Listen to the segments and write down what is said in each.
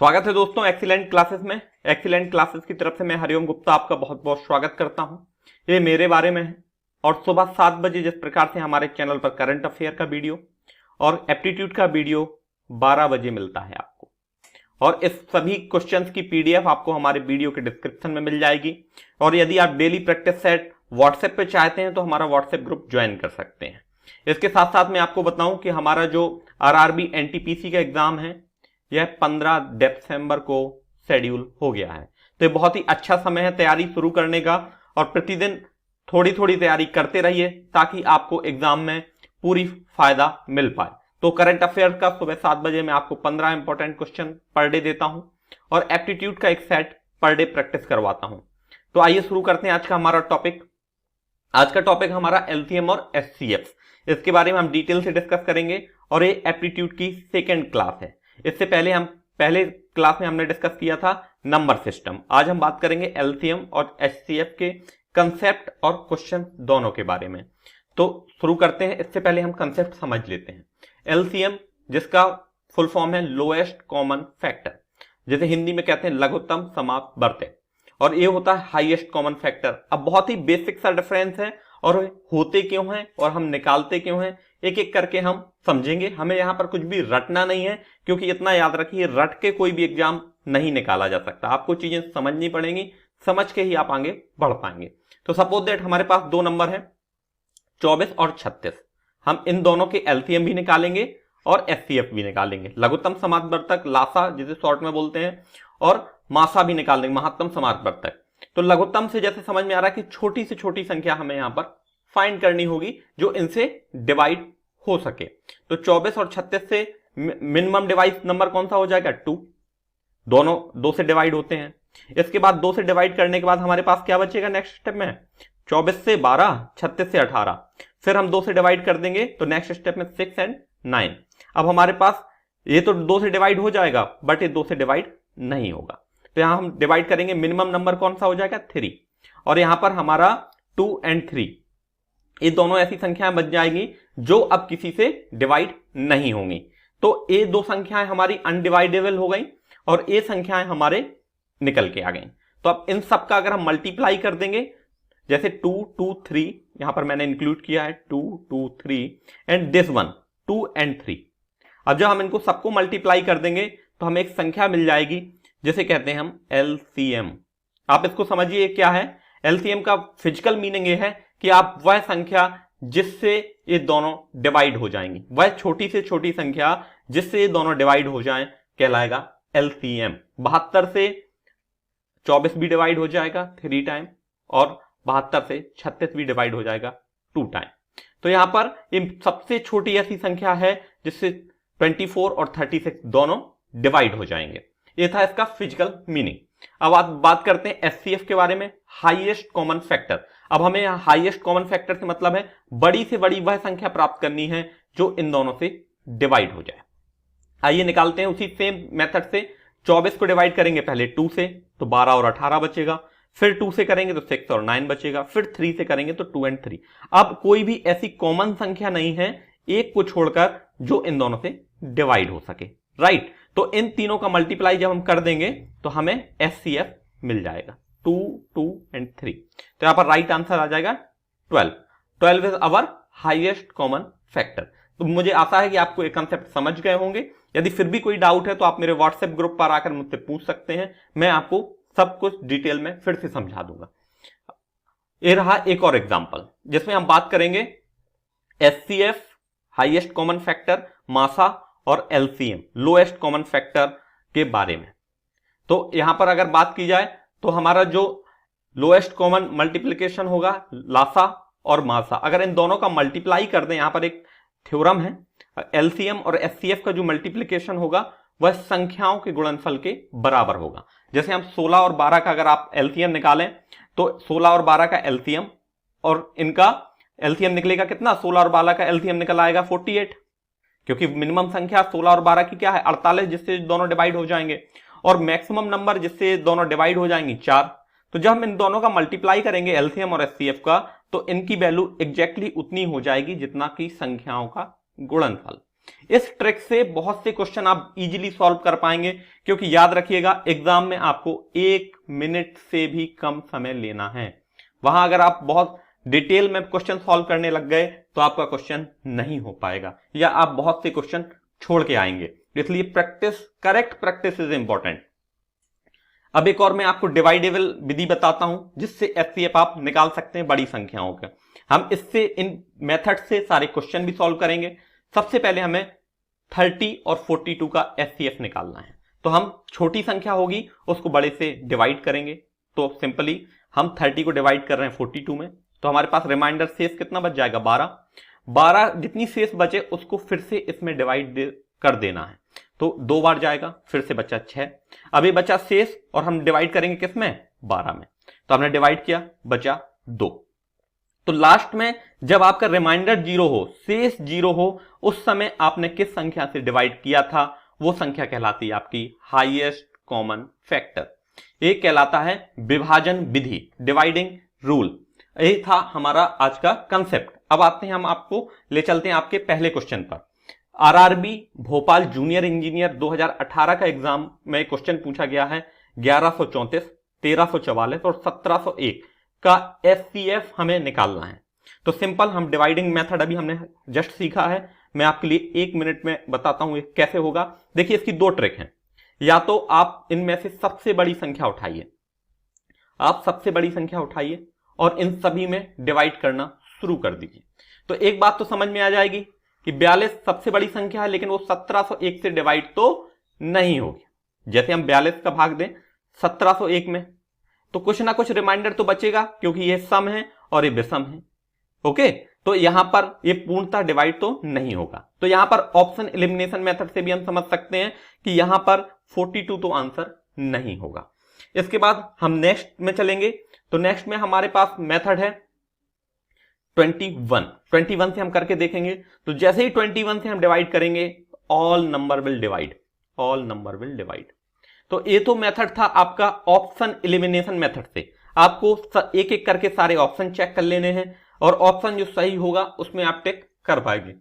स्वागत है दोस्तों एक्सीलेंट क्लासेस में। एक्सीलेंट क्लासेस की तरफ से मैं हरिओम गुप्ता आपका बहुत बहुत स्वागत करता हूं। ये मेरे बारे में है और सुबह 7 बजे जिस प्रकार से हमारे चैनल पर करंट अफेयर का वीडियो और एप्टीट्यूड का वीडियो 12 बजे मिलता है आपको, और इस सभी क्वेश्चंस की पीडीएफ आपको हमारे वीडियो के डिस्क्रिप्शन में मिल जाएगी। और यदि आप डेली प्रैक्टिस सेट व्हाट्सएप पे चाहते हैं तो हमारा व्हाट्सएप ग्रुप ज्वाइन कर सकते हैं। इसके साथ साथ मैं आपको बताऊं कि हमारा जो आरआरबी एनटीपीसी का एग्जाम है यह 15 दिसंबर को शेड्यूल हो गया है। तो ये बहुत ही अच्छा समय है तैयारी शुरू करने का, और प्रतिदिन थोड़ी थोड़ी तैयारी करते रहिए ताकि आपको एग्जाम में पूरी फायदा मिल पाए। तो करंट अफेयर का सुबह 7 बजे मैं आपको 15 इंपॉर्टेंट क्वेश्चन पर डे देता हूं और एप्टीट्यूड का एक सेट पर डे प्रैक्टिस करवाता हूं। तो आइए शुरू करते हैं आज का हमारा टॉपिक। आज का टॉपिक हमारा एलसीएम और एचसीएफ, इसके बारे में हम डिटेल से डिस्कस करेंगे और ये एप्टीट्यूड की सेकेंड क्लास है। इससे पहले हम पहले क्लास में हमने डिस्कस किया था नंबर सिस्टम। आज हम बात करेंगे एलसीएम और एचसीएफ के कंसेप्ट और क्वेश्चन दोनों के बारे में। तो शुरू करते हैं। इससे पहले हम कंसेप्ट समझ लेते हैं। एलसीएम जिसका फुल फॉर्म है लोएस्ट कॉमन फैक्टर, जिसे हिंदी में कहते हैं लघुत्तम समापवर्तक, और ये होता है हाईएस्ट कॉमन फैक्टर। अब बहुत ही बेसिक सा डिफरेंस है और होते क्यों हैं और हम निकालते क्यों हैं एक एक करके हम समझेंगे। हमें यहां पर कुछ भी रटना नहीं है, क्योंकि इतना याद रखिए रट के कोई भी एग्जाम नहीं निकाला जा सकता। आपको चीजें समझनी पड़ेंगी, समझ के ही आप आगे बढ़ पाएंगे। तो सपोज दैट हमारे पास दो नंबर है 24 और 36। हम इन दोनों के एलसीएम भी निकालेंगे और एचसीएफ भी निकालेंगे, लघुत्तम समापवर्तक लासा जिसे शॉर्ट में बोलते हैं, और मासा भी निकाल देंगे, महत्तम समापवर्तक। तो लघुत्तम से जैसे समझ में आ रहा है कि छोटी से छोटी संख्या हमें यहां पर फाइंड करनी होगी जो इनसे डिवाइड हो सके। तो 24 और 36 से मिनिमम डिवाइड नंबर कौन सा हो जाएगा? 2। दोनों 2 से डिवाइड होते हैं। इसके बाद 2 से डिवाइड करने के बाद हमारे पास क्या बचेगा नेक्स्ट स्टेप में? 24 से 12, 36 से 18। फिर हम 2 से डिवाइड कर देंगे तो नेक्स्ट स्टेप में 6 और 9। अब हमारे पास ये तो 2 से डिवाइड हो जाएगा, बट ये 2 से डिवाइड नहीं होगा। तो यहां हम डिवाइड करेंगे, मिनिमम नंबर कौन सा हो जाएगा? 3। और यहां पर हमारा 2 और 3 ये दोनों ऐसी संख्याएं बच जाएंगी जो अब किसी से डिवाइड नहीं होंगी। तो ये दो संख्याएं हमारी अनडिवाइडेबल हो गई और ये संख्याएं हमारे निकल के आ गई। तो अब इन सब का अगर हम मल्टीप्लाई कर देंगे, जैसे 2, 2, 3 यहां पर मैंने इंक्लूड किया है, 2, 2, 3 एंड दिस वन 2 और 3। अब जब हम इनको सबको मल्टीप्लाई कर देंगे तो हमें एक संख्या मिल जाएगी जिसे कहते हैं हम एलसीएम। आप इसको समझिए क्या है। एलसीएम का फिजिकल मीनिंग ये है कि आप वह संख्या जिससे ये दोनों डिवाइड हो जाएंगी, वह छोटी से छोटी संख्या जिससे ये दोनों डिवाइड हो जाएं कहलाएगा एलसीएम। 72 से 24 भी डिवाइड हो जाएगा 3 टाइम, और 72 से 36 भी डिवाइड हो जाएगा 2 टाइम। तो यहां पर ये सबसे छोटी ऐसी संख्या है जिससे 24 और 36 दोनों डिवाइड हो जाएंगे। ये था इसका फिजिकल मीनिंग। अब आप बात करते हैं एचसीएफ के बारे में, हाईएस्ट कॉमन फैक्टर। अब हमें हाईएस्ट कॉमन फैक्टर से मतलब है बड़ी से बड़ी वह संख्या प्राप्त करनी है जो इन दोनों से डिवाइड हो जाए। आइए निकालते हैं उसी सेम मेथड से। 24 को डिवाइड करेंगे पहले 2 से तो 12 और 18 बचेगा, फिर 2 से करेंगे तो 6 और 9 बचेगा, फिर 3 से करेंगे तो 2 और 3। अब कोई भी ऐसी कॉमन संख्या नहीं है एक को छोड़कर जो इन दोनों से डिवाइड हो सके, राइट। तो इन तीनों का मल्टीप्लाई जब हम कर देंगे तो हमें एचसीएफ मिल जाएगा 2, 2 और 3। तो यहां पर राइट आंसर आ जाएगा 12। 12 is our highest common factor. तो मुझे आशा है कि आपको ये कंसेप्ट समझ गए होंगे। यदि फिर भी कोई डाउट है तो आप मेरे व्हाट्सएप ग्रुप पर आकर मुझसे पूछ सकते हैं, मैं आपको सब कुछ डिटेल में फिर से समझा दूंगा। ये रहा एक और एग्जाम्पल जिसमें हम बात करेंगे एचसीएफ हाईएस्ट कॉमन फैक्टर, मासा और एलसीएम लोएस्ट कॉमन फैक्टर के बारे में। तो यहां पर अगर बात की जाए तो हमारा जो लोएस्ट कॉमन मल्टीप्लिकेशन होगा लासा और मासा, अगर इन दोनों का मल्टीप्लाई कर दें, यहां पर एक थ्योरम है, एलसीएम और एचसीएफ का जो मल्टीप्लिकेशन होगा वह संख्याओं के गुणनफल के बराबर होगा। जैसे हम 16 और 12 का अगर आप एलसीएम निकालें तो 16 और 12 का एलसीएम और इनका एलसीएम निकलेगा कितना? 16 और 12 का एलसीएम निकल आएगा 48, क्योंकि मिनिमम संख्या 16 और 12 की क्या है? 48, जिससे दोनों डिवाइड हो जाएंगे, और मैक्सिमम नंबर जिससे दोनों डिवाइड हो जाएंगी 4। तो जब हम इन दोनों का मल्टीप्लाई करेंगे एलसीएम और एचसीएफ का, तो इनकी वैल्यू एग्जैक्टली उतनी हो जाएगी जितना कि संख्याओं का गुणनफल। इस ट्रिक से बहुत से क्वेश्चन आप इजीली सॉल्व कर पाएंगे, क्योंकि याद रखिएगा एग्जाम में आपको 1 मिनट से भी कम समय लेना है। वहां अगर आप बहुत डिटेल में क्वेश्चन सॉल्व करने लग गए तो आपका क्वेश्चन नहीं हो पाएगा, या आप बहुत से क्वेश्चन छोड़ के आएंगे। इसलिए practice, correct practice is important. अब एक और मैं आपको डिवाइडेबल विधि बताता हूं जिससे एचसीएफ आप निकाल सकते हैं बड़ी संख्याओं के। हम इससे, इन मेथड से सारे क्वेश्चन भी सॉल्व करेंगे। सबसे पहले हमें 30 और 42 का एचसीएफ निकालना है। तो हम छोटी संख्या होगी उसको बड़े से डिवाइड करेंगे। तो सिंपली हम 30 को डिवाइड कर रहे हैं 42 में, तो हमारे पास रिमाइंडर शेष कितना बच जाएगा 12 जितनी शेष बचे उसको फिर से इसमें डिवाइड कर देना है। तो 2 बार जाएगा, फिर से बचा 6। अभी बचा शेष और हम डिवाइड करेंगे किसमें 12 में। तो हमने डिवाइड किया, बचा 2। तो लास्ट में जब आपका रिमाइंडर 0 हो, शेष 0 हो, उस समय आपने किस संख्या से डिवाइड किया था वो संख्या कहलाती है आपकी हाईएस्ट कॉमन फैक्टर। एक कहलाता है विभाजन विधि, डिवाइडिंग रूल। यही था हमारा आज का कंसेप्ट। अब आते हैं, हम आपको ले चलते हैं आपके पहले क्वेश्चन पर। आरआरबी भोपाल जूनियर इंजीनियर 2018 का एग्जाम में क्वेश्चन पूछा गया है 1134, 1344 और 1701 का एचसीएफ हमें निकालना है। तो सिंपल, हम डिवाइडिंग मेथड अभी हमने जस्ट सीखा है, मैं आपके लिए 1 मिनट में बताता हूं ये कैसे होगा। देखिए इसकी 2 ट्रिक हैं। या तो आप इनमें से सबसे बड़ी संख्या उठाइए, आप सबसे बड़ी संख्या उठाइए और इन सभी में डिवाइड करना शुरू कर दीजिए। तो एक बात तो समझ में आ जाएगी कि 42 सबसे बड़ी संख्या है, लेकिन वो 1701 से डिवाइड तो नहीं होगी। जैसे हम 42 का भाग दें 1701 में तो कुछ ना कुछ रिमाइंडर तो बचेगा, क्योंकि ये सम है और ये विषम है। ओके, तो यहां पर ये पूर्णतः डिवाइड तो नहीं होगा। तो यहां पर ऑप्शन एलिमिनेशन मेथड से भी हम समझ सकते हैं कि यहां पर 42 तो आंसर नहीं होगा। इसके बाद हम नेक्स्ट में चलेंगे। तो नेक्स्ट में हमारे पास मेथड है 21 से हम करके देखेंगे। तो जैसे ही 21 से हम डिवाइड करेंगे ऑल नंबर विल डिवाइड। तो ये तो मेथड था आपका ऑप्शन एलिमिनेशन मेथड से। आपको एक एक करके सारे ऑप्शन चेक कर लेने हैं और ऑप्शन जो सही होगा उसमें आप टिक कर पाएंगे।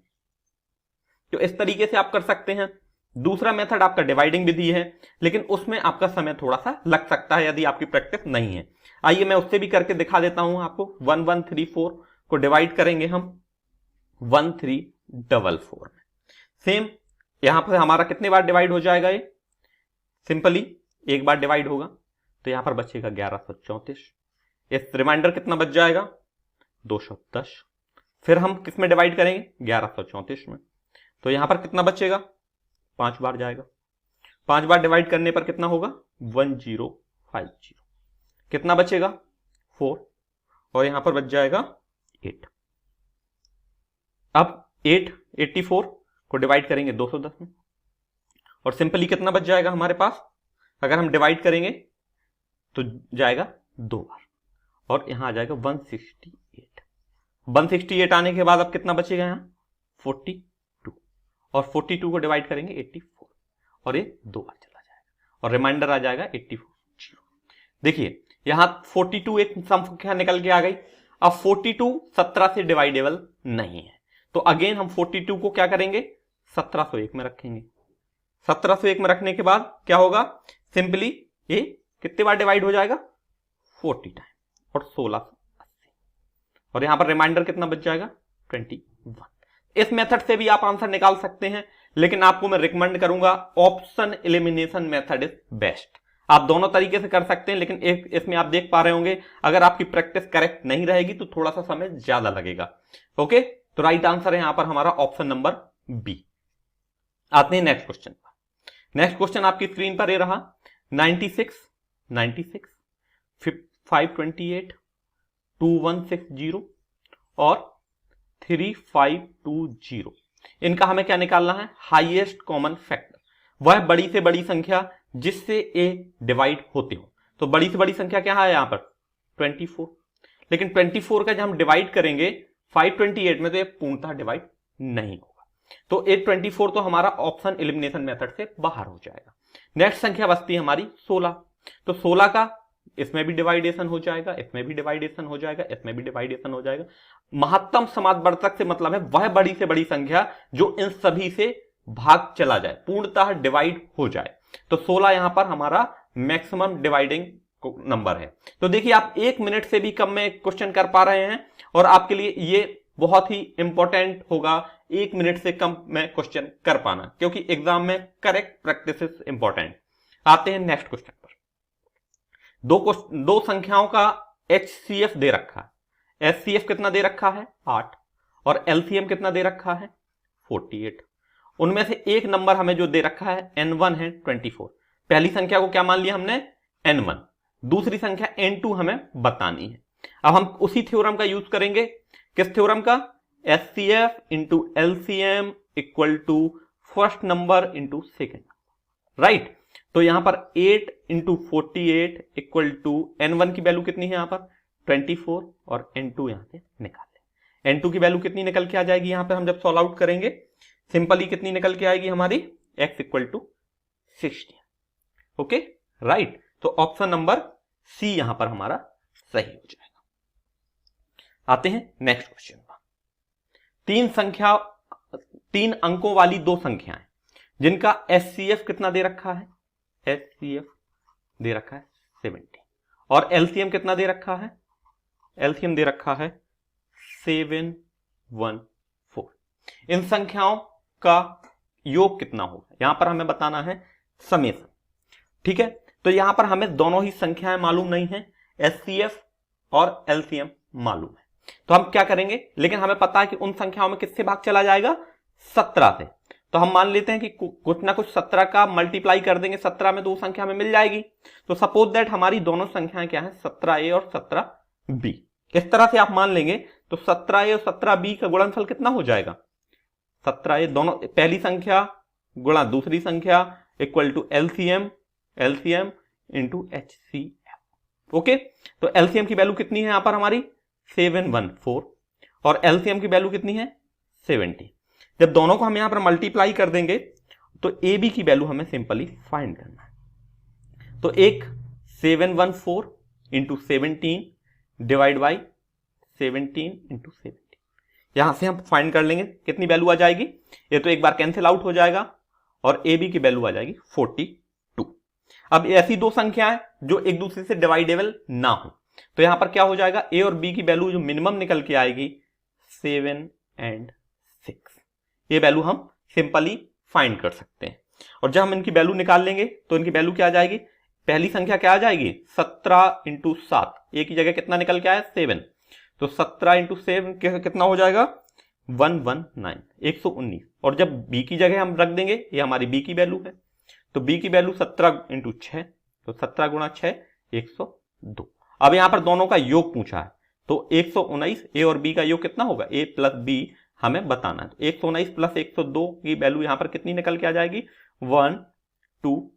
तो इस तरीके से आप कर सकते हैं। दूसरा मेथड आपका डिवाइडिंग विधि है, लेकिन उसमें आपका समय थोड़ा सा लग सकता है यदि आपकी प्रैक्टिस नहीं है। आइए मैं उससे भी करके दिखा देता हूं आपको। 1134 को डिवाइड करेंगे हम 1344 में। सेम यहां पर हमारा कितने बार डिवाइड हो जाएगा, ये सिंपली एक बार डिवाइड होगा। तो यहां पर बचेगा 1134। इस रिमाइंडर कितना बच जाएगा 210। फिर हम किस में डिवाइड करेंगे 1134 में। तो यहां पर कितना बचेगा 5 बार जाएगा। 5 बार डिवाइड करने पर कितना होगा 1050। कितना बचेगा 4 और यहां पर बच जाएगा 8। अब 84 को डिवाइड करेंगे 210 में और सिंपली कितना बच जाएगा हमारे पास, अगर हम डिवाइड करेंगे तो जाएगा 2 बार और यहां आ जाएगा 168। 168 आने के बाद अब कितना बचेगा यहां 42 और 42 को डिवाइड करेंगे 84 और ये 2 बार चला जाएगा और रिमाइंडर आ जाएगा 84। देखिए यहां 42 एक संख्या निकल के आ गई। अब 42 17 से डिवाइडेबल नहीं है, तो अगेन हम 42 को क्या करेंगे 1701 में रखेंगे। 1701 में रखने के बाद क्या होगा, सिंपली ये कितने बार डिवाइड हो जाएगा 40 टाइम और 1680 और यहां पर रिमाइंडर कितना बच जाएगा 21। इस मेथड से भी आप आंसर निकाल सकते हैं, लेकिन आपको मैं रिकमेंड करूंगा option elimination method is best. आप दोनों तरीके से कर सकते हैं, लेकिन एक इसमें आप देख पा रहे होंगे अगर आपकी प्रैक्टिस करेक्ट नहीं रहेगी तो थोड़ा सा समय ज्यादा लगेगा। ओके, तो राइट आंसर है यहां पर हमारा ऑप्शन नंबर बी। आते हैं नेक्स्ट क्वेश्चन पर। नेक्स्ट क्वेश्चन आपकी स्क्रीन पर ये रहा 96, 528, 2160 और 3520। इनका हमें क्या निकालना है हाईएस्ट कॉमन फैक्टर, वह बड़ी से बड़ी संख्या जिससे ए डिवाइड होते हो। तो बड़ी से बड़ी संख्या क्या है यहां पर 24, लेकिन 24 का जब हम डिवाइड करेंगे 528 में तो ये पूर्णतः डिवाइड नहीं होगा। तो 824 तो हमारा ऑप्शन एलिमिनेशन मेथड से बाहर हो जाएगा। नेक्स्ट संख्या बचती है हमारी 16। तो 16 का इसमें भी डिवाइडेशन हो जाएगा, इसमें भी डिवाइडेशन हो जाएगा, इसमें भी डिवाइडेशन हो जाएगा। महत्तम समावर्तक से मतलब है वह बड़ी से बड़ी संख्या जो इन सभी से भाग चला जाए, पूर्णतः डिवाइड हो जाए। तो 16 यहां पर हमारा मैक्सिमम डिवाइडिंग नंबर है। तो देखिए आप 1 मिनट से भी कम में क्वेश्चन कर पा रहे हैं और आपके लिए ये बहुत ही इंपॉर्टेंट होगा 1 मिनट से कम में क्वेश्चन कर पाना, क्योंकि एग्जाम में करेक्ट प्रैक्टिस इंपॉर्टेंट। आते हैं नेक्स्ट क्वेश्चन पर। दो संख्याओं का HCF दे रखा है। HCF कितना दे रखा है 8 और LCM कितना दे रखा है 48। उनमें से एक नंबर हमें जो दे रखा है N1 है 24। पहली संख्या को क्या मान लिया हमने N1, दूसरी संख्या N2 हमें बतानी है। अब हम उसी थ्योरम का यूज करेंगे, किस थ्योरम का, HCF into LCM equal to first number into second, right. तो यहां पर 8 इंटू 48 इक्वल टू N1 की वैल्यू कितनी है यहां पर 24 और N2 यहां से निकाल लें। N2 की वैल्यू कितनी निकल के आ जाएगी यहां पर हम जब सॉल्व आउट करेंगे, सिंपली कितनी निकल के आएगी हमारी x equal to 16। Okay right. तो ऑप्शन नंबर सी यहां पर हमारा सही हो जाएगा। आते हैं नेक्स्ट क्वेश्चन पर। 3 अंकों वाली दो संख्याएं जिनका HCF कितना दे रखा है, HCF दे रखा है 70 और LCM कितना दे रखा है, LCM दे रखा है 714। इन संख्याओं का योग कितना होगा यहां पर हमें बताना है समेशन, ठीक है। तो यहां पर हमें दोनों ही संख्याएं मालूम नहीं है, HCF और LCM मालूम है। तो हम क्या करेंगे, लेकिन हमें पता है कि उन संख्याओं में किससे भाग चला जाएगा 17 से। तो हम मान लेते हैं कि कुछ ना कुछ 17 का मल्टीप्लाई कर देंगे 17 में तो वो संख्या हमें मिल जाएगी। तो सपोज दैट हमारी दोनों संख्याएं क्या है 17A और 17B। इस तरह से आप मान लेंगे तो 17A और 17B का गुणनफल कितना हो जाएगा 17A, दोनों पहली संख्या गुणा दूसरी संख्या equal to LCM into HCF। Okay, तो LCM की वैल्यू कितनी है यहां पर हमारी 714 और LCM की वैल्यू कितनी है 70। जब दोनों को हम यहां पर मल्टीप्लाई कर देंगे तो AB की वैल्यू हमें सिंपली फाइंड करना है। तो एक 714 इंटू 17 डिवाइड बाई 17 इंटू 70, यहां से हम फाइंड कर लेंगे कितनी वैल्यू आ जाएगी। ये तो एक बार कैंसिल आउट हो जाएगा और AB की वैल्यू आ जाएगी 42। अब ऐसी दो संख्याएं जो एक दूसरे से डिवाइडेबल ना हो, तो यहां पर क्या हो जाएगा A और B की वैल्यू जो मिनिमम निकल के आएगी 7 और 6। ये वैल्यू हम सिंपली फाइंड कर सकते हैं। और जब हम इनकी वैल्यू निकाल लेंगे तो इनकी वैल्यू क्या आ जाएगी, पहली संख्या क्या आ जाएगी 17 इंटू 7, ए की जगह कितना निकल के आया 7, तो 17 इंटू 7 कितना हो जाएगा 119, 119। और जब बी की जगह हम रख देंगे, ये हमारी बी की वैल्यू है, तो बी की वैल्यू 17 इंटू 6, तो 17 गुणा 6 102। अब यहां पर दोनों का योग पूछा है तो 119, ए और बी का योग कितना होगा, ए प्लस बी हमें बताना है। तो 119 प्लस 102 की वैल्यू यहां पर कितनी निकल के आ जाएगी 1, 2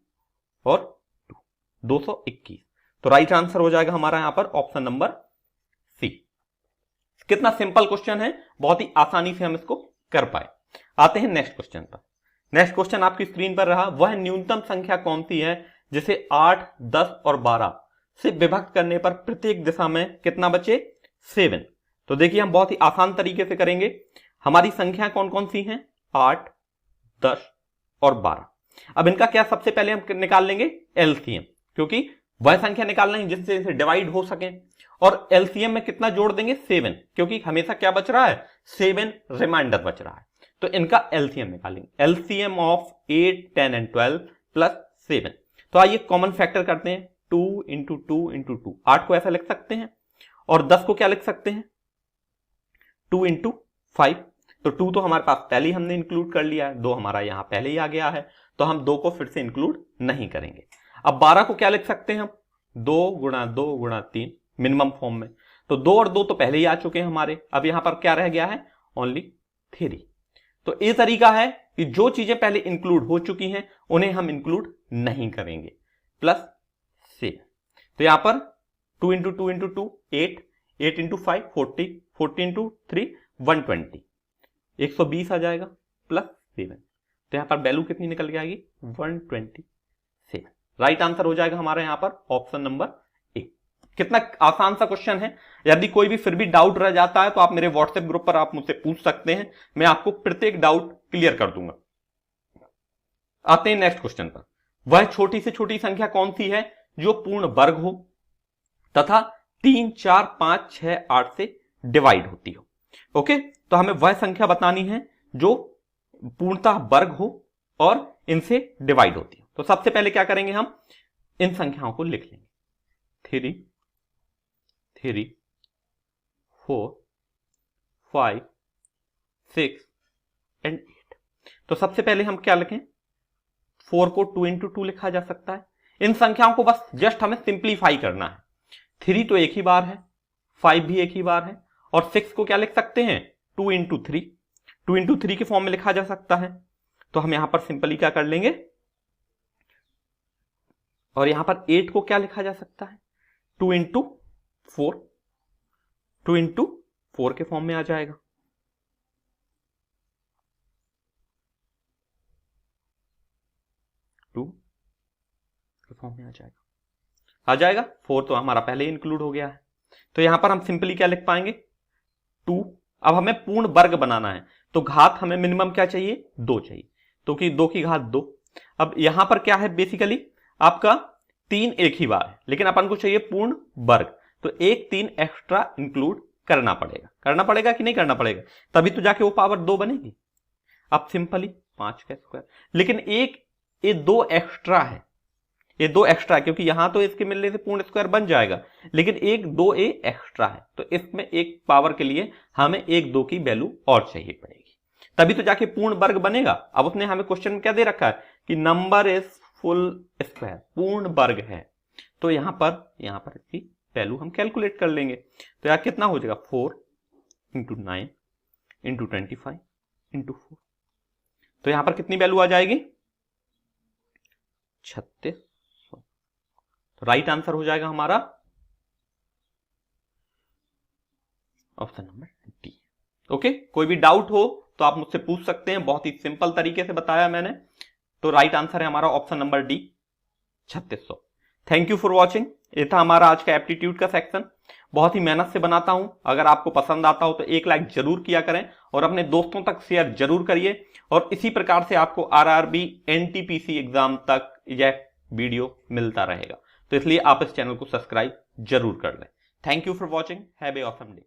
और 2, 221। तो राइट आंसर हो जाएगा हमारा यहां पर ऑप्शन नंबर सी। कितना सिंपल क्वेश्चन है, बहुत ही आसानी से हम इसको कर पाए। आते हैं नेक्स्ट क्वेश्चन पर। नेक्स्ट क्वेश्चन आपकी स्क्रीन पर रहा, वह न्यूनतम संख्या कौन सी है जिसे 8, 10 और 12 से विभक्त करने पर प्रत्येक दिशा में कितना बचे 7। तो देखिए हम बहुत ही आसान तरीके से करेंगे। हमारी संख्या कौन कौन सी हैं 8, 10 और 12। अब इनका क्या सबसे पहले हम निकाल लेंगे LCM, क्योंकि वह संख्या निकालना है जिससे इसे डिवाइड हो सके। और LCM में कितना जोड़ देंगे 7, क्योंकि हमेशा क्या बच रहा है 7 रिमाइंडर बच रहा है। तो इनका LCM निकालेंगे, LCM ऑफ 8, 10 एंड 12 प्लस 7। तो आइए कॉमन फैक्टर करते हैं, 2 इंटू 2 इंटू 2, 8 को ऐसा लिख सकते हैं और 10 को क्या लिख सकते हैं 2 इंटू 5। तो 2 तो हमारे पास पहले ही हमने इंक्लूड कर लिया है, 2 हमारा यहां पहले ही आ गया है, तो हम 2 को फिर से इंक्लूड नहीं करेंगे। अब 12 को क्या लिख सकते हैं हम 2 गुणा 2 गुणा 3 मिनिमम फॉर्म में, तो 2 और 2 तो पहले ही आ चुके हैं हमारे। अब यहां पर क्या रह गया है ओनली 3। तो ये तरीका है कि जो चीजें पहले इंक्लूड हो चुकी हैं उन्हें हम इंक्लूड नहीं करेंगे। प्लस 6, तो यहां पर 2 इंटू 2 इंटू 2 8, 8 इंटू 5 40, 40 इंटू 3 120, 120 आ जाएगा प्लस 7। तो यहां पर वैल्यू कितनी निकल के आएगी 127। राइट आंसर हो जाएगा हमारा यहां पर ऑप्शन नंबर ए। कितना आसान सा क्वेश्चन है। यदि कोई भी फिर भी डाउट रह जाता है तो आप मेरे व्हाट्सएप ग्रुप पर आप मुझसे पूछ सकते हैं, मैं आपको प्रत्येक डाउट क्लियर कर दूंगा। आते हैं नेक्स्ट क्वेश्चन पर। वह छोटी से छोटी संख्या कौन सी है जो पूर्ण वर्ग हो तथा 3, 4, 5, 6, 8 से डिवाइड होती हो। ओके, तो हमें वह संख्या बतानी है जो पूर्णतः वर्ग हो और इनसे डिवाइड होती हो। तो सबसे पहले क्या करेंगे, हम इन संख्याओं को लिख लेंगे। 3, 4, 5, 6 एंड 8। तो सबसे पहले हम क्या लिखें, 4 को 2 into 2 लिखा जा सकता है। इन संख्याओं को बस जस्ट हमें सिंप्लीफाई करना है। 3 तो एक ही बार है, 5 भी एक ही बार है, और 6 को क्या लिख सकते हैं, 2 into 3, 2 into 3 के फॉर्म में लिखा जा सकता है। तो हम यहां पर सिंपली क्या कर लेंगे, और यहां पर 8 को क्या लिखा जा सकता है, 2 into 4, 2 into 4 के फॉर्म में आ जाएगा। फॉर्म में आ जाएगा 4 तो हमारा पहले ही इंक्लूड हो गया है। तो यहां पर हम सिंपली क्या लिख पाएंगे, 2। अब हमें पूर्ण वर्ग बनाना है तो घात हमें मिनिमम क्या चाहिए, 2 चाहिए, तो कि 2 की घात 2। अब यहां पर क्या है, बेसिकली आपका 3 एक ही बार है, लेकिन अपन को चाहिए पूर्ण वर्ग, तो एक 3 एक्स्ट्रा इंक्लूड करना पड़ेगा कि नहीं करना पड़ेगा, तभी तो जाके वो पावर 2 बनेगी। अब सिंपली 5 का स्क्वायर, लेकिन एक ये 2 एक्स्ट्रा है, ये 2 एक्स्ट्रा है क्योंकि यहां तो इसके मिलने से पूर्ण स्क्वायर बन जाएगा, लेकिन एक 2 ए एक्स्ट्रा है, तो इसमें एक पावर के लिए हमें एक 2 की वैल्यू और चाहिए पड़ेगी, तभी तो जाके पूर्ण वर्ग बनेगा। अब उसने हमें क्वेश्चन में क्या दे रखा है कि नंबर इज फुल स्क्वायर, पूर्ण वर्ग है, तो यहां पर इसकी वैल्यू हम कैलकुलेट कर लेंगे। तो यार कितना हो जाएगा, 4 into 9 into 25 into 4, तो यहां पर कितनी वैल्यू आ जाएगी, 36। तो राइट आंसर हो जाएगा हमारा ऑप्शन नंबर डी। ओके, कोई भी डाउट हो तो आप मुझसे पूछ सकते हैं, बहुत ही सिंपल तरीके से बताया मैंने। तो राइट आंसर है हमारा option number D, 3600। Thank you for watching. ये था हमारा आज का एप्टीट्यूड का सेक्शन, बहुत ही मेहनत से बनाता हूं। अगर आपको पसंद आता हो तो एक लाइक जरूर किया करें और अपने दोस्तों तक शेयर जरूर करिए, और इसी प्रकार से आपको आरआरबी एनटीपीसी एग्जाम तक यह वीडियो मिलता रहेगा, तो इसलिए आप इस चैनल को सब्सक्राइब जरूर कर लें। Thank you for watching, have a awesome day.